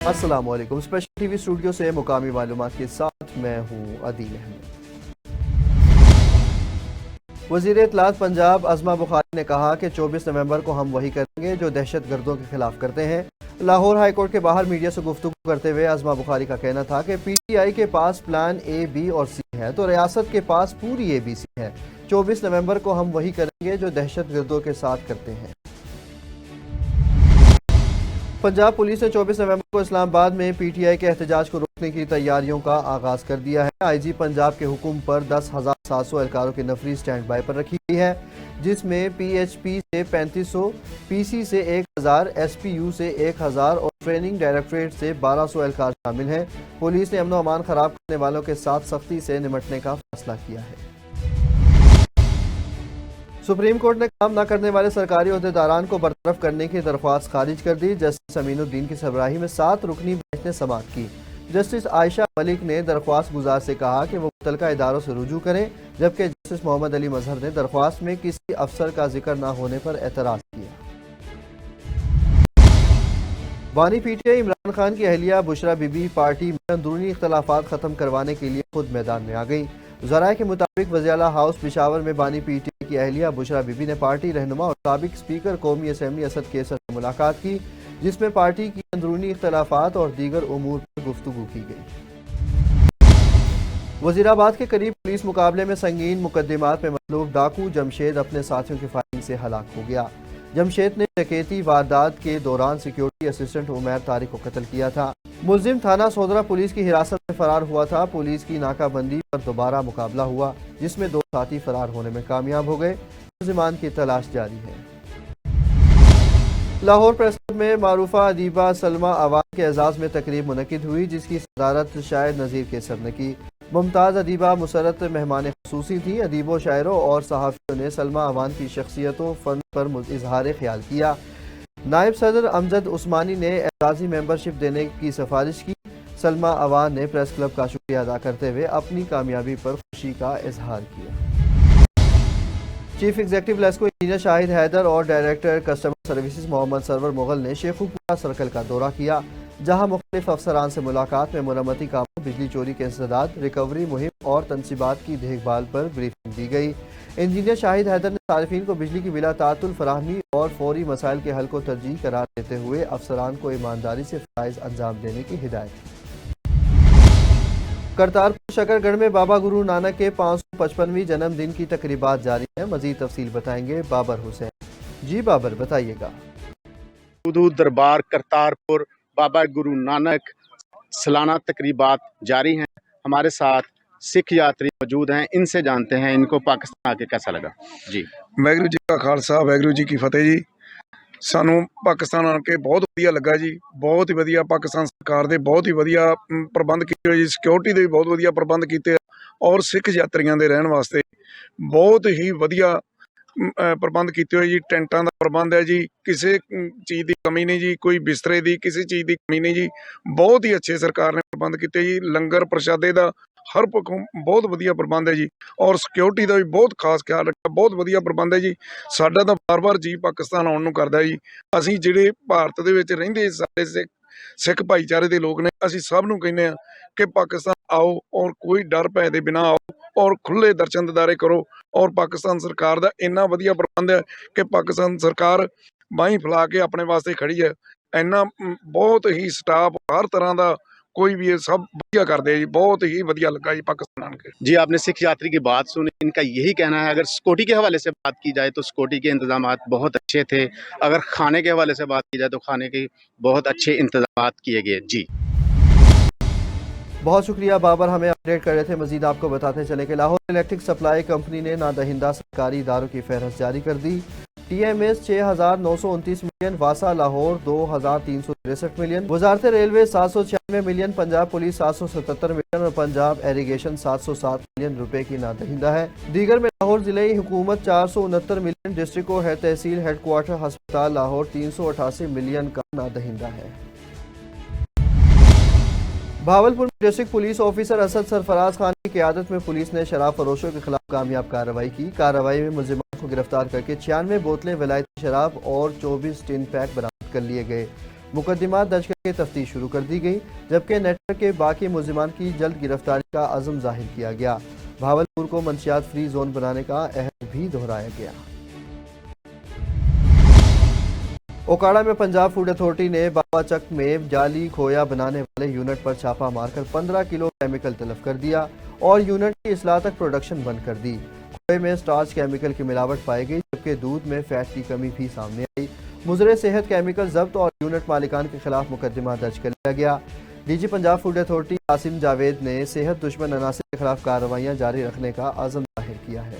السلام علیکم۔ Special T V studio سے مقامی معلومات کے ساتھ میں ہوں عدیل احمد۔ وزیر اطلاعات پنجاب عظمہ بخاری نے کہا کہ 24 نومبر کو ہم وہی کریں گے جو دہشت گردوں کے خلاف کرتے ہیں۔ لاہور ہائی کورٹ کے باہر میڈیا سے گفتگو کرتے ہوئے عظمہ بخاری کا کہنا تھا کہ پی ٹی آئی کے پاس پلان اے بی اور سی ہے تو ریاست کے پاس پوری اے بی سی ہے۔ 24 نومبر کو ہم وہی کریں گے جو دہشت گردوں کے ساتھ کرتے ہیں۔ پنجاب پولیس نے 24 نومبر کو اسلام آباد میں پی ٹی آئی کے احتجاج کو روکنے کی تیاریوں کا آغاز کر دیا ہے۔ آئی جی پنجاب کے حکم پر 10,700 اہلکاروں کی نفری سٹینڈ بائی پر رکھی گئی ہے، جس میں پی ایچ پی سے 3500، پی سی سے 1000، ایس پی یو سے 1000 اور ٹریننگ ڈائریکٹوریٹ سے 1200 اہلکار شامل ہیں۔ پولیس نے امن و امان خراب کرنے والوں کے ساتھ سختی سے نمٹنے کا فیصلہ کیا ہے۔ سپریم کورٹ نے کام نہ کرنے والے سرکاری عہدیداران کو برطرف کرنے کی درخواست خارج کر دی۔ جسٹس امین الدین کی سربراہی میں 7 رکنی بینچ نے سماعت کی۔ جسٹس عائشہ ملک نے درخواست گزار سے کہا کہ وہ متعلقہ اداروں سے رجوع کریں، جبکہ جسٹس محمد علی مظہر نے درخواست میں کسی افسر کا ذکر نہ ہونے پر اعتراض کیا۔ بانی P T I Imran Khan کی اہلیہ بشرا بی بی پارٹی میں اندرونی اختلافات ختم کروانے کے لیے خود میدان میں آ گئی۔ ذرائع کے مطابق وزیر اعلیٰ ہاؤس پشاور میں بانی پی ٹی آئی کی اہلیہ بشرا بی بی نے پارٹی رہنما اور سابق اسپیکر قومی اسمبلی اسد کیسر سے ملاقات کی، جس میں پارٹی کی اندرونی اختلافات اور دیگر امور پر گفتگو کی گئی۔ وزیر آباد کے قریب پولیس مقابلے میں سنگین مقدمات میں مطلوب ڈاکو جمشید اپنے ساتھیوں کی فائرنگ سے ہلاک ہو گیا۔ جمشید نے ڈکیتی واردات کے دوران سیکیورٹی اسسٹنٹ عمیر طارق کو قتل کیا تھا۔ ملزم تھانہ سودرہ پولیس کی حراست میں فرار ہوا تھا۔ پولیس کی ناکہ بندی پر دوبارہ مقابلہ ہوا، جس میں 2 ساتھی فرار ہونے میں کامیاب ہو گئے۔ ملزمان کی تلاش جاری ہے۔ لاہور پریس کلب میں معروفہ ادیبہ سلمی اوان کے اعزاز میں تقریب منعقد ہوئی، جس کی صدارت شاعر نذیر کیسر نے کی۔ ممتاز ادیبہ مسرت مہمان خصوصی تھی۔ ادیبوں، شاعروں اور صحافیوں نے سلمی اوان کی شخصیت و فن پر اظہار خیال کیا۔ نائب صدر امجد عثمانی نے اعزازی ممبرشپ دینے کی سفارش کی۔ سلمی اوان نے پریس کلب کا شکریہ ادا کرتے ہوئے اپنی کامیابی پر خوشی کا اظہار کیا۔ چیف ایگزیکٹو لیسکو انجینئر شاہد حیدر اور director customer services Muhammad Sarwar Mughal نے شیخوپورہ سرکل کا دورہ کیا، جہاں مختلف افسران سے ملاقات میں مرمتی کاموں، بجلی چوری کے انسداد، ریکوری مہم اور تنصیبات کی دیکھ بھال پر بریفنگ دی گئی۔ انجینئر شاہد حیدر نے صارفین کو بجلی کی بلا تعطل فراہمی اور فوری مسائل کے حل کو ترجیح قرار دیتے ہوئے افسران کو ایمانداری سے فرائض انجام دینے کی ہدایت کی۔ کرتارپور شکر گڑھ میں بابا گرو نانک کے 555ویں جنم دن کی تقریبات جاری ہیں۔ مزید تفصیل بتائیں گے بابر حسین۔ جی بابر، بتائیے گا۔ حدود دربار کرتارپور بابا گرو نانک سالانہ تقریبات جاری ہیں۔ ہمارے ساتھ سکھ یاتری موجود ہیں، ان سے جانتے ہیں ان کو پاکستان آ کے کیسا لگا۔ جی ਵਾਹਿਗੁਰੂ ਜੀ ਕਾ ਖਾਲਸਾ ਵਾਹਿਗੁਰੂ ਜੀ ਕੀ ਫਤਿਹ ਜੀ। ਸਾਨੂੰ ਪਾਕਿਸਤਾਨ ਆ ਕੇ ਬਹੁਤ ਵਧੀਆ ਲੱਗਾ ਜੀ। ਬਹੁਤ ਹੀ ਵਧੀਆ ਪਾਕਿਸਤਾਨ ਸਰਕਾਰ ਦੇ ਬਹੁਤ ਹੀ ਵਧੀਆ ਪ੍ਰਬੰਧ ਕੀਤੇ ਹੋਏ ਜੀ। ਸਿਕਿਉਰਿਟੀ ਦੇ ਵੀ ਬਹੁਤ ਵਧੀਆ ਪ੍ਰਬੰਧ ਕੀਤੇ ਔਰ ਸਿੱਖ ਯਾਤਰੀਆਂ ਦੇ ਰਹਿਣ ਵਾਸਤੇ ਬਹੁਤ ਹੀ ਵਧੀਆ ਪ੍ਰਬੰਧ ਕੀਤੇ ਹੋਏ ਜੀ। ਟੈਂਟਾਂ ਦਾ ਪ੍ਰਬੰਧ ਹੈ ਜੀ, ਕਿਸੇ ਚੀਜ਼ ਦੀ ਕਮੀ ਨਹੀਂ ਜੀ, ਕੋਈ ਬਿਸਤਰੇ ਦੀ ਕਿਸੇ ਚੀਜ਼ ਦੀ ਕਮੀ ਨਹੀਂ ਜੀ। ਬਹੁਤ ਹੀ ਅੱਛੇ ਸਰਕਾਰ ਨੇ ਪ੍ਰਬੰਧ ਕੀਤੇ ਜੀ। ਲੰਗਰ ਪ੍ਰਸ਼ਾਦੇ ਦਾ ਹਰ ਪੱਖੋਂ ਬਹੁਤ ਵਧੀਆ ਪ੍ਰਬੰਧ ਹੈ ਜੀ ਔਰ ਸਿਕਿਉਰਿਟੀ ਦਾ ਵੀ ਬਹੁਤ ਖਾਸ ਖਿਆਲ ਰੱਖਿਆ। ਬਹੁਤ ਵਧੀਆ ਪ੍ਰਬੰਧ ਹੈ ਜੀ। ਸਾਡਾ ਤਾਂ ਬਾਰ-ਬਾਰ ਜੀ ਪਾਕਿਸਤਾਨ ਆਉਣ ਨੂੰ ਕਰਦਾ ਜੀ। ਅਸੀਂ ਜਿਹੜੇ ਭਾਰਤ ਦੇ ਵਿੱਚ ਰਹਿੰਦੇ ਸਾਰੇ ਸਿੱਖ ਭਾਈਚਾਰੇ ਦੇ ਲੋਕ ਨੇ, ਅਸੀਂ ਸਭ ਨੂੰ ਕਹਿੰਦੇ ਆ ਕਿ ਪਾਕਿਸਤਾਨ ਆਓ ਔਰ ਕੋਈ ਡਰ ਭੈ ਦੇ ਬਿਨਾਂ ਆਓ ਔਰ ਖੁੱਲ੍ਹੇ ਦਰਸ਼ਨ ਦਿਦਾਰੇ ਕਰੋ। ਔਰ ਪਾਕਿਸਤਾਨ ਸਰਕਾਰ ਦਾ ਇੰਨਾ ਵਧੀਆ ਪ੍ਰਬੰਧ ਹੈ ਕਿ ਪਾਕਿਸਤਾਨ ਸਰਕਾਰ ਬਾਹੀਂ ਫੈਲਾ ਕੇ ਆਪਣੇ ਵਾਸਤੇ ਖੜੀ ਹੈ। ਇੰਨਾ ਬਹੁਤ ਹੀ ਸਟਾਫ ਹਰ ਤਰ੍ਹਾਂ ਦਾ कोई भी ये सब बढ़िया कर दे जी। बहुत ही बढ़िया लगा जी पाकिस्तान के। जी, आपने सिख यात्री की बात सुनी, इनका यही कहना है। अगर सिक्योरिटी के हवाले से बात की जाए तो सिक्योरिटी के इंतजामात बहुत अच्छे थे। अगर खाने के हवाले से बात की जाए तो खाने के बहुत अच्छे इंतजामात किए गए। जी بہت شکریہ بابر، ہمیں اپڈیٹ کر رہے تھے۔ مزید آپ کو بتاتے چلے کہ لاہور الیکٹرک سپلائی کمپنی نے نادہندہ سرکاری اداروں کی فہرست جاری کر دی۔ ٹی ایم ایس 6,929 ملین، واسا لاہور 2,363 ملین، وزارت railway 796 million, Punjab police 777 million اور پنجاب ایریگیشن 707 ملین روپے کی نادہندہ ہے۔ دیگر میں لاہور ضلعی حکومت 469 ملین، ڈسٹرکٹ و تحصیل ہیڈ کوارٹر ہسپتال لاہور 388 ملین کا نادہندہ ہے۔ بھاولپور میں ڈسٹرکٹ پولیس آفیسر اسد سرفراز خان کی قیادت میں پولیس نے شراب فروشوں کے خلاف کامیاب کارروائی کی۔ کارروائی میں ملزمان کو گرفتار کر کے 96 بوتلیں ولائتی شراب اور 24 ٹن پیک برآمد کر لیے گئے۔ मुकदमात दर्ज करके तफ्तीश शुरू कर दी गई, जबकि नेटवर्क के बाकी मुलजिमान की जल्द गिरफ्तारी का अज़म जाहिर किया गया। भावलपुर को मंशियात फ्री जोन बनाने का अहद भी दोहराया गया। ओकाड़ा में पंजाब फूड अथॉरिटी ने बाबाचक में जाली खोया बनाने वाले यूनिट पर छापा मारकर 15 किलो केमिकल तलब कर दिया और यूनिट की इस्लाह तक प्रोडक्शन बंद कर दी। खोए में स्टार्च केमिकल की मिलावट पाई गई, जबकि दूध में फैट की कमी भी सामने आई। मुजरे सेहत केमिकल जब्त और यूनिट मालिकान के खिलाफ मुकदमा दर्ज कर लिया गया। DG Punjab food authority Qasim Javed ने सेहत दुश्मन अनासिर के खिलाफ कार्रवाइयां जारी रखने का आज़म जाहिर किया है।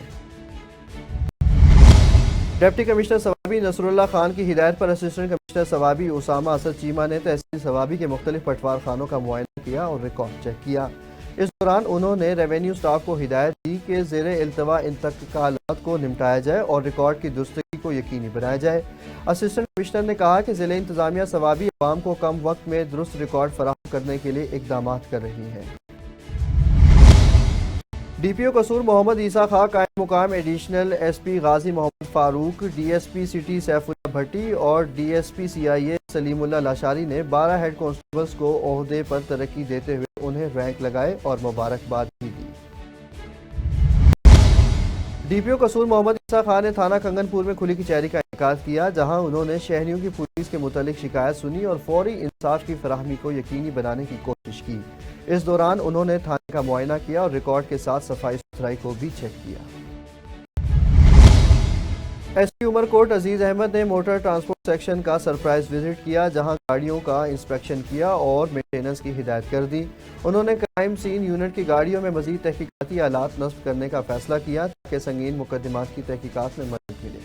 डिप्टी कमिश्नर सवाबी नसरुल्लाह खान की हिदायत पर असिस्टेंट कमिश्नर सवाबी उसामा असद चीमा ने तहसील सवाबी के मुख्तलिफ पटवार खानों का मुआयना किया और रिकॉर्ड चेक किया। इस दौरान उन्होंने रेवेन्यू स्टाफ को हिदायत दी कि ज़ेरे इल्तवा इंतकालात को निपटाया जाए और रिकॉर्ड की दुरुस्ती को यकीनी बनाया जाए। असिस्टेंट कमिश्नर ने कहा कि ज़िले इंतजामिया सवाबी अवाम को कम वक्त में दुरुस्त रिकॉर्ड फराहम करने के लिए इकदाम कर रही है। DPO कसूर मोहम्मद ईसा खां कायम मुकाम एडिशनल SP गाजी मोहम्मद फारूक, DSP सिटी सैफुल्ला भट्टी और DSP CIA सलीमुल्लाह लाशारी ने 12 हेड कांस्टेबल्स को ओहदे पर तरक्की देते हुए उन्हें रैंक लगाए और मुबारकबाद भी दी। DPO कसूर मोहम्मद ईसा खान ने थाना कंगनपुर में खुली कचहरी का इनेकाद किया, जहां उन्होंने शहरियों की पुलिस के मुतालिक शिकायत सुनी और फौरी इंसाफ की फराहमी को यकीनी बनाने की कोशिश की। इस दौरान उन्होंने थाने का मुआयना किया और रिकॉर्ड के साथ सफाई सुथराई को भी चेक किया। SP उमरकोट अजीज अहमद ने मोटर ट्रांसपोर्ट सेक्शन का सरप्राइज विजिट किया, जहां गाड़ियों का इंस्पेक्शन किया और मेंटेनेंस की हिदायत कर दी। उन्होंने क्राइम सीन यूनिट की गाड़ियों में मजीद तहकीकाती आलात नस्ब करने का फैसला किया ताकि संगीन मुकदमात की तहकीकात में मदद मिले।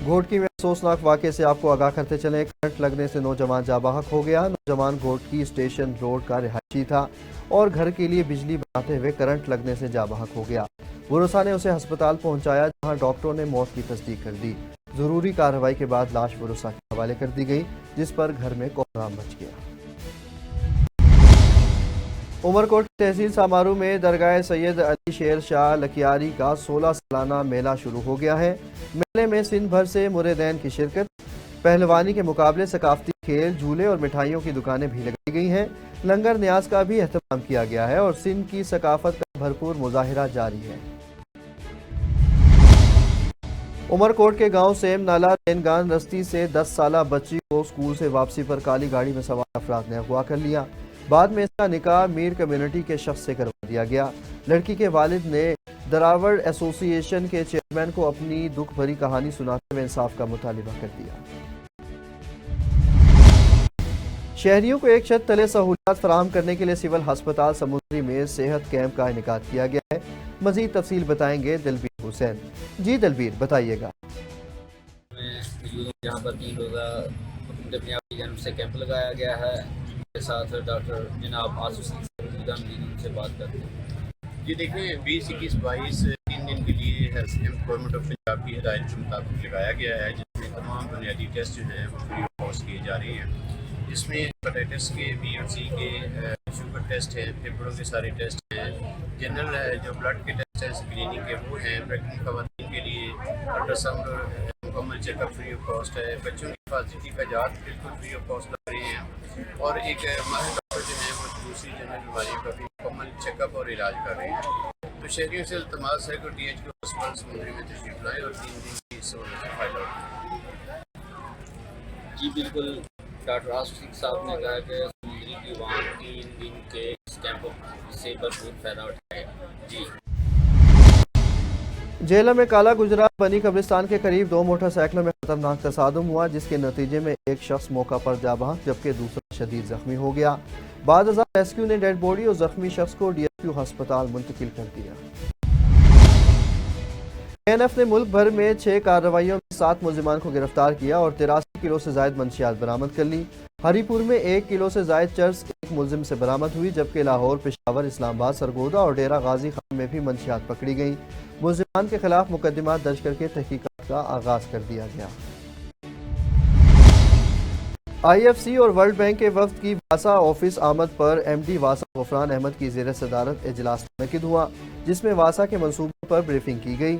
घोटकी में अफसोसनाक वाक़े से आपको आगाह करते चले, करंट लगने से नौजवान जाबाहक हो गया। नौजवान घोटकी स्टेशन रोड का रिहायशी था और घर के लिए बिजली बनाते हुए करंट लगने से जाबाहक हो गया। वुरुसा ने उसे अस्पताल पहुंचाया, जहां डॉक्टरों ने मौत की तस्दीक कर दी। जरूरी कार्रवाई के बाद लाश वुरुसा के हवाले कर दी गई, जिस पर घर में कोहराम मच गया। उमरकोट तहसील सामारू में दरगाह सैयद अली शेर शाह लकियारी का 16 सालाना मेला शुरू हो गया है। मेले में सिंध भर से मुरीदैन की शिरकत, पहलवानी के मुकाबले, सकाफती खेल, झूले और मिठाइयों की दुकानें भी लगाई गई हैं। लंगर न्याज का भी एहतमाम किया गया है और सिंध की सकाफत का भरपूर मुजाहिरा जारी है। उमरकोट के गांव सेम नाला रेनगान रस्ती से 10 साला बच्ची को स्कूल से वापसी पर काली गाड़ी में सवार अफराद ने अगवा कर लिया। बाद में इसका निकाह मीर कम्युनिटी के शख्स से करवा दिया गया। लड़की के वालिद ने दरावड़ एसोसिएशन के चेयरमैन को अपनी दुख भरी कहानी सुनाते हुए इंसाफ का मुतालिबा कर दिया। शहरियों को एक छत तले सहूलियात फराहम करने के लिए सिविल अस्पताल समुद्री में सेहत कैंप का इनेकाद किया गया है। मजीद तफसील बताएंगे दलबीर हुसैन। जी दलबीर, बताइएगा। यहाँ पर 3 रोज़ा अपनी जन्म से कैंप लगाया गया है। मेरे साथ डॉक्टर जनाब आसूस उनसे बात करते हैं। जी देखिए, 20, 21, 22 3 दिन के लिए health camp government of Punjab की हिदायत के मुताबिक लगाया गया है, जिसमें तमाम बुनियादी टेस्ट जो हैं वो फ्री ऑफ कॉस्ट किए जा रहे हैं। जिसमें हेपेटाइटिस के, B और C के, शुगर टेस्ट हैं, फेफड़ों के सारे टेस्ट हैं, जनरल जो ब्लड के टेस्ट हैं, स्क्रीनिंग के वो हैं। प्रेगनेंट खवातीन के लिए अल्ट्रासाउंड और मुकम्मल चेकअप फ्री ऑफ कॉस्ट है। बच्चों की हिफाजती इजाज़त बिल्कुल फ्री ऑफ कॉस्ट लग रही हैं और एक माहिर डॉक्टर जो हैं वो दूसरी जनरल बीमारियों का भी मुकम्मल चेकअप और इलाज कर रहे हैं। तो शहरियों से इल्तमास है कि DHQ हॉस्पिटल समुद्री में तशरीफ लाएँ और 3 दिन की सहूलत से फ़ायदा उठाएँ। जी बिल्कुल, डॉक्टर आसूस साहब ने कहा कि समुद्री की वाम 3 दिन के इस कैंप से भरपूर फ़ायदा उठाए। जी जेलम में काला गुजरात बनी कब्रिस्तान के करीब 2 मोटरसाइकिलों में खतरनाक तसादुम हुआ, जिसके नतीजे में एक शख्स मौका पर जा बहक जबकि दूसरा शदीद जख्मी हो गया। बाद रेस्क्यू ने डेड बॉडी और जख्मी शख्स को DSQ अस्पताल मुंतकिल कर दिया। ANF ने मुल्क भर में 6 कार्रवाइयों में 7 मुलजिमान को गिरफ्तार किया और 83 किलो से जायद मंशियात बरामद कर ली। हरीपुर में 1 किलो से जायद चर्स एक मुलजिम से बरामद हुई, जबकि लाहौर, पेशावर, इस्लामाबाद, सरगोदा और डेरा गाजी खान में भी मंशियात पकड़ी गई। मुलजिमान के खिलाफ मुकदमा दर्ज करके तहकीकात का आगाज कर दिया गया। IFC और वर्ल्ड बैंक के वफ्द की वासा ऑफिस आमद पर MD वासा गफरान अहमद की ज़ेर सदारत इजलास मुनक्किद हुआ, जिसमें वासा के मंसूबों पर ब्रीफिंग की गई।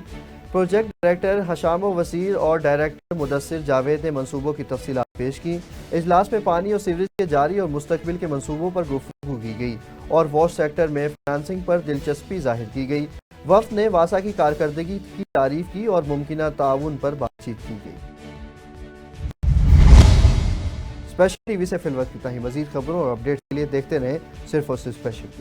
پروجیکٹ ڈائریکٹر حشام وسیر اور ڈائریکٹر مدثر جاوید نے منصوبوں کی تفصیلات پیش کی۔ اجلاس میں پانی اور سیوریج کے جاری اور مستقبل کے منصوبوں پر گفتگو کی گئی اور واش سیکٹر میں فنانسنگ پر دلچسپی ظاہر کی گئی۔ وفد نے واسا کی کارکردگی کی تعریف کی اور ممکنہ تعاون پر بات چیت کی گئی۔ اسپیشل ٹی وی سے فی الوقت اتنا ہی۔ مزید خبروں اور اپڈیٹس کے لیے دیکھتے رہیں صرف اور صرف اسپیشل ٹی وی۔